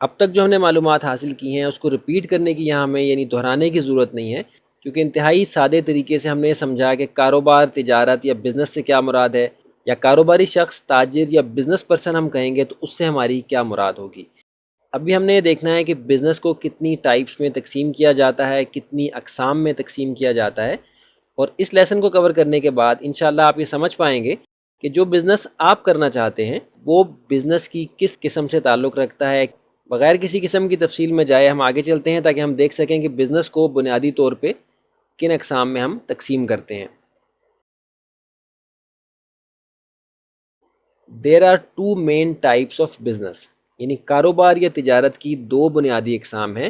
اب تک جو ہم نے معلومات حاصل کی ہیں اس کو ریپیٹ کرنے کی یہاں ہمیں یعنی دہرانے کی ضرورت نہیں ہے، کیونکہ انتہائی سادے طریقے سے ہم نے سمجھا کہ کاروبار، تجارت یا بزنس سے کیا مراد ہے، یا کاروباری شخص، تاجر یا بزنس پرسن ہم کہیں گے تو اس سے ہماری کیا مراد ہوگی۔ ابھی ہم نے یہ دیکھنا ہے کہ بزنس کو کتنی ٹائپس میں تقسیم کیا جاتا ہے، کتنی اقسام میں تقسیم کیا جاتا ہے، اور اس لیسن کو کور کرنے کے بعد انشاءاللہ آپ یہ سمجھ پائیں گے کہ جو بزنس آپ کرنا چاہتے ہیں وہ بزنس کی کس قسم سے تعلق رکھتا ہے۔ بغیر کسی قسم کی تفصیل میں جائے ہم آگے چلتے ہیں تاکہ ہم دیکھ سکیں کہ بزنس کو بنیادی طور پہ کن اقسام میں ہم تقسیم کرتے ہیں۔ There are two main types of business، یعنی کاروبار یا تجارت کی دو بنیادی اقسام ہیں۔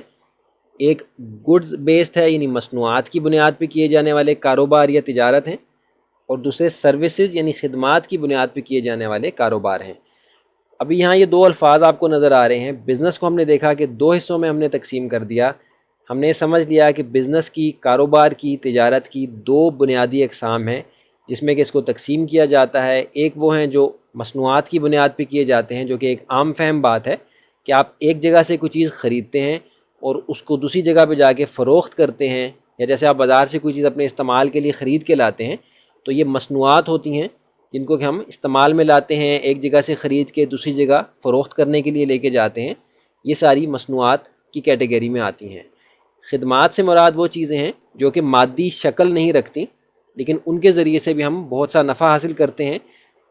ایک گڈز بیسڈ ہے، یعنی مصنوعات کی بنیاد پہ کیے جانے والے کاروبار یا تجارت ہیں، اور دوسرے سروسز یعنی خدمات کی بنیاد پہ کیے جانے والے کاروبار ہیں۔ ابھی یہاں یہ دو الفاظ آپ کو نظر آ رہے ہیں۔ بزنس کو ہم نے دیکھا کہ دو حصوں میں ہم نے تقسیم کر دیا۔ ہم نے سمجھ لیا کہ بزنس کی، کاروبار کی، تجارت کی دو بنیادی اقسام ہیں جس میں کہ اس کو تقسیم کیا جاتا ہے۔ ایک وہ ہیں جو مصنوعات کی بنیاد پہ کیے جاتے ہیں، جو کہ ایک عام فہم بات ہے کہ آپ ایک جگہ سے کوئی چیز خریدتے ہیں اور اس کو دوسری جگہ پہ جا کے فروخت کرتے ہیں، یا جیسے آپ بازار سے کوئی چیز اپنے استعمال کے لیے خرید کے لاتے ہیں تو یہ مصنوعات ہوتی ہیں جن کو کہ ہم استعمال میں لاتے ہیں، ایک جگہ سے خرید کے دوسری جگہ فروخت کرنے کے لیے لے کے جاتے ہیں۔ یہ ساری مصنوعات کی کیٹیگری میں آتی ہیں۔ خدمات سے مراد وہ چیزیں ہیں جو کہ مادی شکل نہیں رکھتی لیکن ان کے ذریعے سے بھی ہم بہت سا نفع حاصل کرتے ہیں،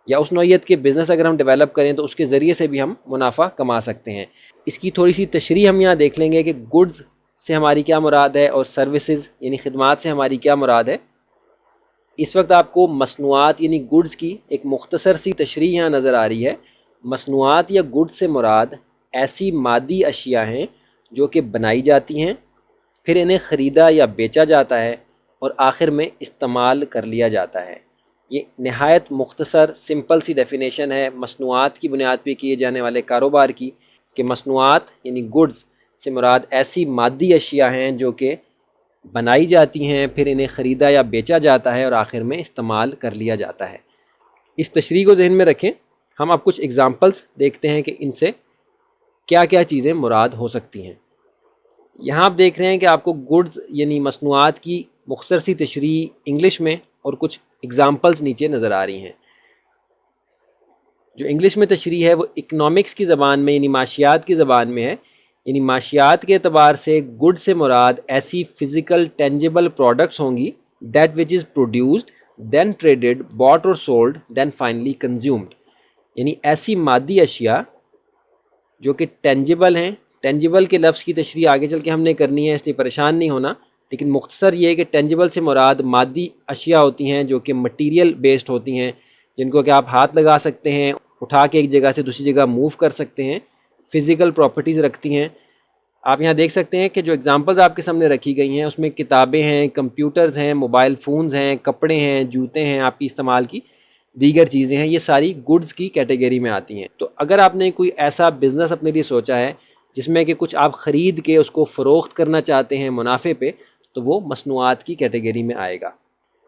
یا اس نوعیت کے بزنس اگر ہم ڈیولپ کریں تو اس کے ذریعے سے بھی ہم منافع کما سکتے ہیں۔ اس کی تھوڑی سی تشریح ہم یہاں دیکھ لیں گے کہ گڈز سے ہماری کیا مراد ہے اور سروسز یعنی خدمات سے ہماری کیا مراد ہے۔ اس وقت آپ کو مصنوعات یعنی گڈز کی ایک مختصر سی تشریح یہاں نظر آ رہی ہے۔ مصنوعات یا گڈز سے مراد ایسی مادی اشیاء ہیں جو کہ بنائی جاتی ہیں، پھر انہیں خریدا یا بیچا جاتا ہے اور آخر میں استعمال کر لیا جاتا ہے۔ یہ نہایت مختصر سمپل سی ڈیفینیشن ہے مصنوعات کی بنیاد پہ کیے جانے والے کاروبار کی، کہ مصنوعات یعنی گڈز سے مراد ایسی مادی اشیاء ہیں جو کہ بنائی جاتی ہیں، پھر انہیں خریدا یا بیچا جاتا ہے اور آخر میں استعمال کر لیا جاتا ہے۔ اس تشریح کو ذہن میں رکھیں۔ ہم اب کچھ اگزامپلس دیکھتے ہیں کہ ان سے کیا کیا چیزیں مراد ہو سکتی ہیں۔ یہاں آپ دیکھ رہے ہیں کہ آپ کو گڈز یعنی مصنوعات کی مختصر سی تشریح انگلش میں اور کچھ اگزامپلس نیچے نظر آ رہی ہیں۔ جو انگلش میں تشریح ہے وہ اکنامکس کی زبان میں یعنی معاشیات کی زبان میں ہے، یعنی معاشیات کے اعتبار سے گڈ سے مراد ایسی فزیکل ٹینجیبل پروڈکٹس ہوں گی that which is produced then traded bought or sold then finally consumed, یعنی ایسی مادی اشیاء جو کہ ٹینجیبل ہیں۔ ٹینجیبل کے لفظ کی تشریح آگے چل کے ہم نے کرنی ہے اس لیے پریشان نہیں ہونا، لیکن مختصر یہ ہے کہ ٹینجیبل سے مراد مادی اشیاء ہوتی ہیں جو کہ مٹیریل بیسڈ ہوتی ہیں، جن کو کہ آپ ہاتھ لگا سکتے ہیں، اٹھا کے ایک جگہ سے دوسری جگہ موو کر سکتے ہیں، فزیکل پراپرٹیز رکھتی ہیں۔ آپ یہاں دیکھ سکتے ہیں کہ جو اگزامپلز آپ کے سامنے رکھی گئی ہیں اس میں کتابیں ہیں، کمپیوٹرز ہیں، موبائل فونز ہیں، کپڑے ہیں، جوتے ہیں، آپ کی استعمال کی دیگر چیزیں ہیں، یہ ساری گڈز کی کیٹیگری میں آتی ہیں۔ تو اگر آپ نے کوئی ایسا بزنس اپنے لیے سوچا ہے جس میں کہ کچھ آپ خرید کے اس کو فروخت کرنا چاہتے ہیں منافع پہ، تو وہ مصنوعات کی کیٹیگری میں آئے گا۔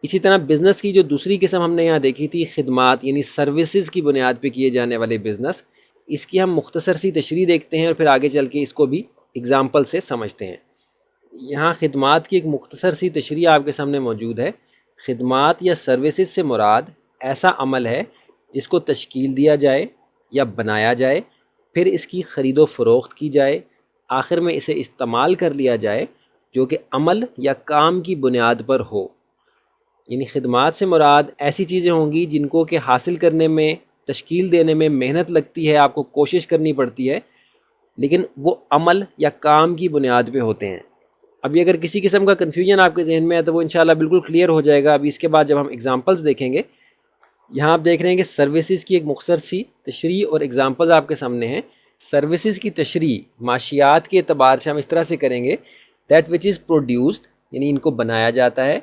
اسی طرح بزنس کی جو دوسری قسم ہم نے یہاں دیکھی تھی خدمات یعنی سروسز کی بنیاد پہ کیے جانے والے بزنس، اس کی ہم مختصر سی تشریح دیکھتے ہیں اور پھر آگے چل کے اس کو بھی اگزامپل سے سمجھتے ہیں۔ یہاں خدمات کی ایک مختصر سی تشریح آپ کے سامنے موجود ہے۔ خدمات یا سروسز سے مراد ایسا عمل ہے جس کو تشکیل دیا جائے یا بنایا جائے، پھر اس کی خرید و فروخت کی جائے، آخر میں اسے استعمال کر لیا جائے، جو کہ عمل یا کام کی بنیاد پر ہو۔ یعنی خدمات سے مراد ایسی چیزیں ہوں گی جن کو کہ حاصل کرنے میں، تشکیل دینے میں محنت لگتی ہے، آپ کو کوشش کرنی پڑتی ہے، لیکن وہ عمل یا کام کی بنیاد پہ ہوتے ہیں۔ ابھی اگر کسی قسم کا کنفیوژن آپ کے ذہن میں ہے تو وہ انشاءاللہ بالکل کلیئر ہو جائے گا ابھی اس کے بعد جب ہم اگزامپلس دیکھیں گے۔ یہاں آپ دیکھ رہے ہیں کہ سروسز کی ایک مختصر سی تشریح اور اگزامپلز آپ کے سامنے ہیں۔ سروسز کی تشریح معاشیات کے اعتبار سے ہم اس طرح سے کریں گے، دیٹ وچ از پروڈیوسڈ یعنی ان کو بنایا جاتا ہے،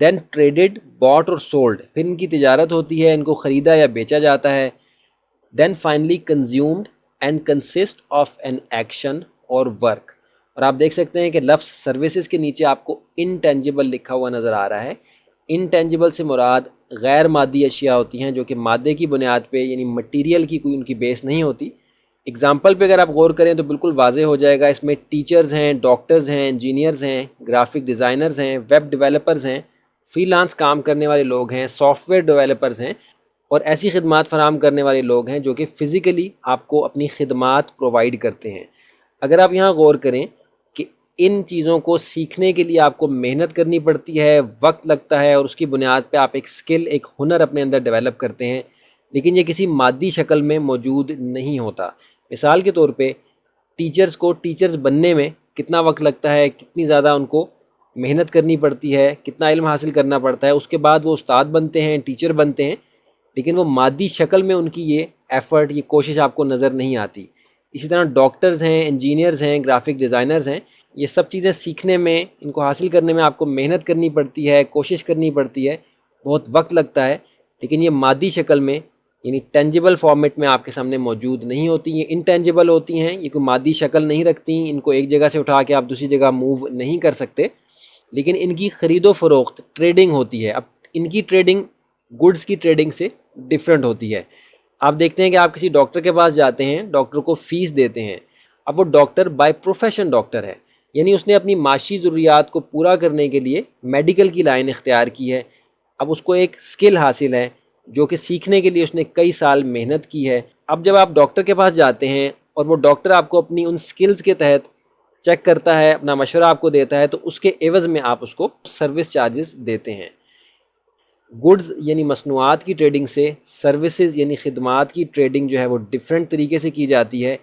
دین ٹریڈڈ باٹ اور سولڈ پھر ان کی تجارت ہوتی ہے، ان کو خریدا یا بیچا جاتا ہے، then finally consumed and consist of an action اور ورک۔ اور آپ دیکھ سکتے ہیں کہ لفظ سروسز کے نیچے آپ کو انٹینجیبل لکھا ہوا نظر آ رہا ہے۔ انٹینجیبل سے مراد غیر مادی اشیاء ہوتی ہیں جو کہ مادے کی بنیاد پہ یعنی مٹیریل کی کوئی ان کی بیس نہیں ہوتی، اگزامپل پہ اگر آپ غور کریں تو بالکل واضح ہو جائے گا. اس میں ٹیچرز ہیں، ڈاکٹرز ہیں، انجینئرز ہیں، گرافک ڈیزائنرز ہیں، ویب ڈیولپرز ہیں، فری لانس کام کرنے والے لوگ ہیں، سافٹ ویئر ڈیولپرز ہیں، اور ایسی خدمات فراہم کرنے والے لوگ ہیں جو کہ فزیکلی آپ کو اپنی خدمات پرووائڈ کرتے ہیں. اگر آپ یہاں غور کریں کہ ان چیزوں کو سیکھنے کے لیے آپ کو محنت کرنی پڑتی ہے، وقت لگتا ہے، اور اس کی بنیاد پہ آپ ایک سکل، ایک ہنر اپنے اندر ڈیولپ کرتے ہیں، لیکن یہ کسی مادی شکل میں موجود نہیں ہوتا. مثال کے طور پہ ٹیچرز کو ٹیچرز بننے میں کتنا وقت لگتا ہے، کتنی زیادہ ان کو محنت کرنی پڑتی ہے، کتنا علم حاصل کرنا پڑتا ہے، اس کے بعد وہ استاد بنتے ہیں، ٹیچر بنتے ہیں، لیکن وہ مادی شکل میں ان کی یہ ایفرٹ، یہ کوشش آپ کو نظر نہیں آتی. اسی طرح ڈاکٹرز ہیں، انجینئرز ہیں، گرافک ڈیزائنرز ہیں، یہ سب چیزیں سیکھنے میں، ان کو حاصل کرنے میں آپ کو محنت کرنی پڑتی ہے، کوشش کرنی پڑتی ہے، بہت وقت لگتا ہے، لیکن یہ مادی شکل میں یعنی ٹینجیبل فارمیٹ میں آپ کے سامنے موجود نہیں ہوتی. یہ انٹینجیبل ہوتی ہیں، یہ کوئی مادی شکل نہیں رکھتی، ان کو ایک جگہ سے اٹھا کے آپ دوسری جگہ موو نہیں کر سکتے، لیکن ان کی خرید و فروخت، ٹریڈنگ ہوتی ہے. اب ان کی ٹریڈنگ گڈز کی ٹریڈنگ سے ڈیفرنٹ ہوتی ہے. آپ دیکھتے ہیں کہ آپ کسی ڈاکٹر کے پاس جاتے ہیں، ڈاکٹر کو فیس دیتے ہیں. اب وہ ڈاکٹر بائی پروفیشن ڈاکٹر ہے، یعنی اس نے اپنی معاشی ضروریات کو پورا کرنے کے لیے میڈیکل کی لائن اختیار کی ہے. اب اس کو ایک سکل حاصل ہے جو کہ سیکھنے کے لیے اس نے کئی سال محنت کی ہے. اب جب آپ ڈاکٹر کے پاس جاتے ہیں اور وہ ڈاکٹر آپ کو اپنی ان سکلز کے تحت چیک کرتا ہے، اپنا مشورہ آپ کو دیتا ہے، تو اس کے عوض میں آپ اس کو سروس چارجز دیتے ہیں. گڈز یعنی مصنوعات کی ٹریڈنگ سے سروسز یعنی خدمات کی ٹریڈنگ جو ہے وہ ڈیفرنٹ طریقے سے کی جاتی ہے،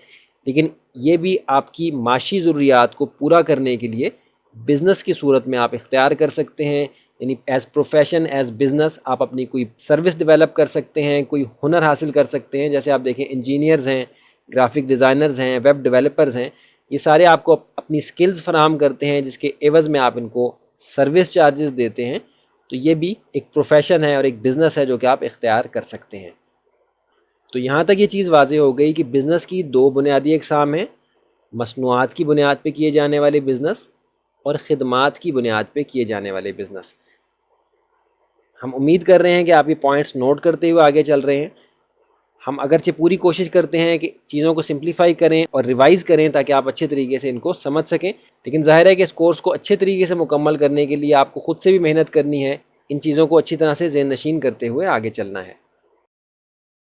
لیکن یہ بھی آپ کی معاشی ضروریات کو پورا کرنے کے لیے بزنس کی صورت میں آپ اختیار کر سکتے ہیں. یعنی ایز پروفیشن، ایز بزنس آپ اپنی کوئی سروس ڈیولپ کر سکتے ہیں، کوئی ہنر حاصل کر سکتے ہیں. جیسے آپ دیکھیں انجینئرز ہیں، گرافک ڈیزائنرز ہیں، ویب ڈیولپرز ہیں، یہ سارے آپ کو اپنی سکلز فراہم کرتے ہیں جس کے عوض میں آپ ان کو سروس چارجز دیتے ہیں. تو یہ بھی ایک پروفیشن ہے اور ایک بزنس ہے جو کہ آپ اختیار کر سکتے ہیں. تو یہاں تک یہ چیز واضح ہو گئی کہ بزنس کی دو بنیادی اقسام ہیں: مصنوعات کی بنیاد پہ کیے جانے والے بزنس اور خدمات کی بنیاد پہ کیے جانے والے بزنس. ہم امید کر رہے ہیں کہ آپ یہ پوائنٹس نوٹ کرتے ہوئے آگے چل رہے ہیں. ہم اگرچہ پوری کوشش کرتے ہیں کہ چیزوں کو سمپلیفائی کریں اور ریوائز کریں تاکہ آپ اچھے طریقے سے ان کو سمجھ سکیں، لیکن ظاہر ہے کہ اس کورس کو اچھے طریقے سے مکمل کرنے کے لیے آپ کو خود سے بھی محنت کرنی ہے، ان چیزوں کو اچھی طرح سے ذہن نشین کرتے ہوئے آگے چلنا ہے.